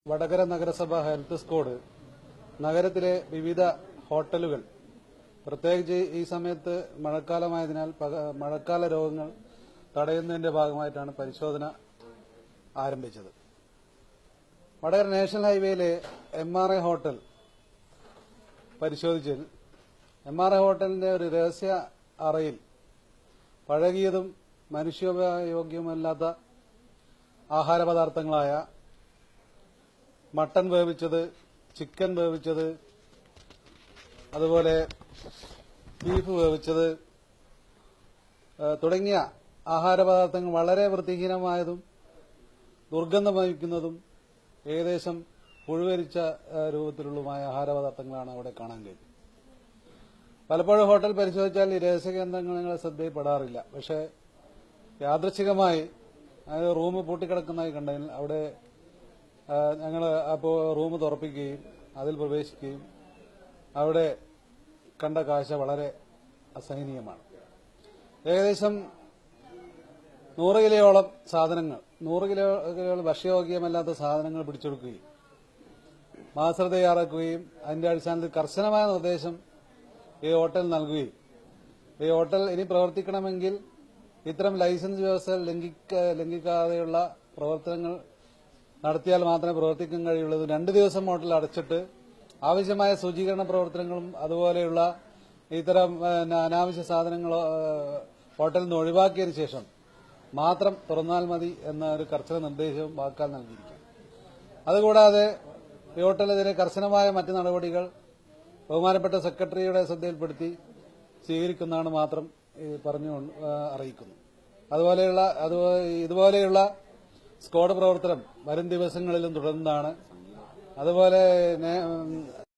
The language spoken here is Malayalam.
വടകര നഗരസഭ ഹെൽത്ത് സ്ക്വാഡ് നഗരത്തിലെ വിവിധ ഹോട്ടലുകൾ, പ്രത്യേകിച്ച് ഈ സമയത്ത് മഴക്കാലമായതിനാൽ മഴക്കാല രോഗങ്ങൾ തടയുന്നതിന്റെ ഭാഗമായിട്ടാണ് പരിശോധന ആരംഭിച്ചത്. വടകര നാഷണൽ ഹൈവേയിലെ MRA ഹോട്ടൽ പരിശോധിച്ചതിൽ MRA ഹോട്ടലിന്റെ ഒരു രഹസ്യ അറയിൽ പഴകിയതും മനുഷ്യോപയോഗ്യമല്ലാത്ത ആഹാരപദാർത്ഥങ്ങളായ മട്ടൻ വേവിച്ചത്, ചിക്കൻ വേവിച്ചത്, അതുപോലെ ബീഫ് വേവിച്ചത് തുടങ്ങിയ ആഹാരപദാർത്ഥങ്ങൾ വളരെ വൃത്തിഹീനമായതും ദുർഗന്ധം വഹിക്കുന്നതും ഏകദേശം പുഴുവരിച്ച രൂപത്തിലുള്ളതുമായ ആഹാരപദാർത്ഥങ്ങളാണ് അവിടെ കാണാൻ കഴിയുന്നത്. പലപ്പോഴും ഹോട്ടൽ പരിശോധിച്ചാൽ ഈ രഹസ്യ കേന്ദ്രങ്ങൾ ശ്രദ്ധയിൽപ്പെടാറില്ല. പക്ഷേ യാദൃച്ഛികമായി റൂം പൂട്ടിക്കിടക്കുന്നതായി കണ്ടതിൽ അവിടെ ഞങ്ങൾ അപ്പോൾ റൂം തുറപ്പിക്കുകയും അതിൽ പ്രവേശിക്കുകയും അവിടെ കണ്ട കാഴ്ച വളരെ അസഹനീയമാണ്. ഏകദേശം 100 കിലോയോളം സാധനങ്ങൾ, 100 കിലോയോളം ഭക്ഷ്യയോഗ്യമല്ലാത്ത സാധനങ്ങൾ പിടിച്ചെടുക്കുകയും മാസ്റ്റർ തയ്യാറാക്കുകയും അതിന്റെ അടിസ്ഥാനത്തിൽ കർശനമായ നിർദ്ദേശം ഈ ഹോട്ടൽ നൽകുകയും ഈ ഹോട്ടൽ ഇനി പ്രവർത്തിക്കണമെങ്കിൽ ഇത്തരം ലൈസൻസ് വ്യവസ്ഥ ലംഘിക്കാതെയുള്ള പ്രവർത്തനങ്ങൾ നടത്തിയാൽ മാത്രമേ പ്രവർത്തിക്കാൻ കഴിയുള്ളൂ. 2 ദിവസം ഹോട്ടൽ അടച്ചിട്ട് ആവശ്യമായ ശുചീകരണ പ്രവർത്തനങ്ങളും അതുപോലെയുള്ള ഇത്തരം അനാവശ്യ സാധനങ്ങൾ ഹോട്ടലിൽ നിന്ന് ഒഴിവാക്കിയതിനു ശേഷം മാത്രം തുറന്നാൽ മതി എന്ന ഒരു കർശന നിർദ്ദേശവും വാക്കാൽ നൽകിയിരിക്കുന്നു. അതുകൂടാതെ ഈ ഹോട്ടലിനെതിരെ കർശനമായ മറ്റ് നടപടികൾ ബഹുമാനപ്പെട്ട സെക്രട്ടറിയുടെ ശ്രദ്ധയിൽപ്പെടുത്തി സ്വീകരിക്കുന്നതാണ് മാത്രം പറഞ്ഞു അറിയിക്കുന്നു. ഇതുപോലെയുള്ള സ്ക്വാഡ് പ്രവർത്തനം വരും ദിവസങ്ങളിലും തുടരുന്നതാണ്. അതുപോലെ